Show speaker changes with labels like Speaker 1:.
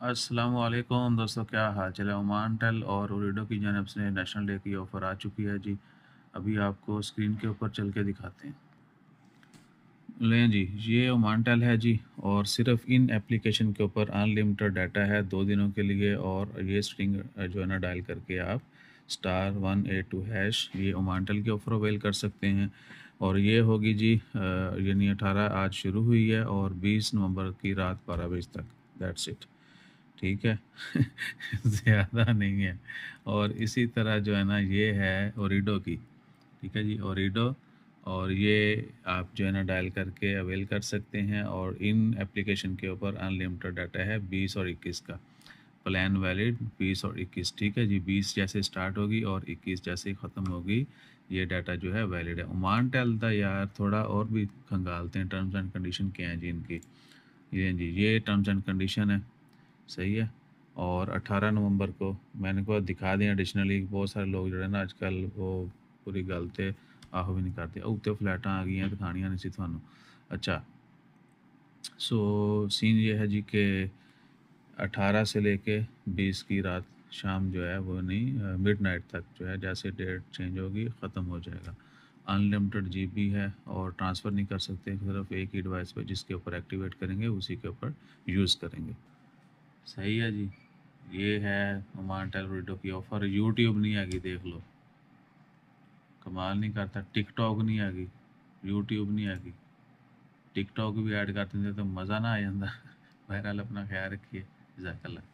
Speaker 1: अस्सलामुअलैकुम दोस्तों, क्या हाल चाल है। ओमान टेल और ओरिडो की जानिब से नेशनल डे की ऑफ़र आ चुकी है जी। अभी आपको स्क्रीन के ऊपर चल के दिखाते हैं। लें जी, ये ओमान टेल है जी, और सिर्फ इन एप्लीकेशन के ऊपर अनलिमिटेड डाटा है 2 दिनों के लिए। और ये स्ट्रिंग जो है ना डायल करके आप *182# ये ओमान टेल की ऑफ़र अवेल कर सकते हैं। और ये होगी जी यानी 18 आज शुरू हुई है और 20 नवंबर की रात 12 बजे तक। That's it. ठीक है। ज़्यादा नहीं है। और इसी तरह जो है ना, ये है ओरिडो की। ठीक है जी, ओरिडो। और ये आप जो है ना डायल करके अवेल कर सकते हैं। और इन एप्लीकेशन के ऊपर अनलिमिटेड डाटा है 20 और 21 का। प्लान वैलिड 20 और 21। ठीक है जी, 20 जैसे स्टार्ट होगी और 21 जैसे ही ख़त्म होगी, ये डाटा जो है वैलिड है। ओमान टेल दा यार थोड़ा और भी खंगालते हैं, टर्म्स एंड कंडीशन क्या हैं जी इनकी। ये जी, ये टर्म्स एंड कंडीशन है। सही है। और 18 नवंबर को मैंने को दिखा दिया एडिशनली। बहुत सारे लोग जो है ना आजकल वो पूरी गल ते आहो भी नहीं करते। उत्ते फ्लैटां आ गई हैं, दिखानियां नहीं सी थानू। अच्छा, सो सीन ये है जी कि 18 से लेके 20 की रात शाम जो है वो नहीं, मिडनाइट तक जो है, जैसे डेट चेंज होगी ख़त्म हो जाएगा। अनलिमिटेड जीबी है और ट्रांसफ़र नहीं कर सकते, सिर्फ एक ही डिवाइस पे जिसके ऊपर एक्टिवेट करेंगे उसी के ऊपर यूज़ करेंगे। सही है जी। ये है ओमान टेल की ऑफ़र। यूट्यूब नहीं हैगी, देख लो। कमाल नहीं करता। टिकटॉक नहीं हैगी, यूट्यूब नहीं हैगी। टिकटॉक भी ऐड कर देंगे तो मज़ा ना आ जाता। बहरहाल अपना ख्याल रखिए। जज़ाकल्लाह।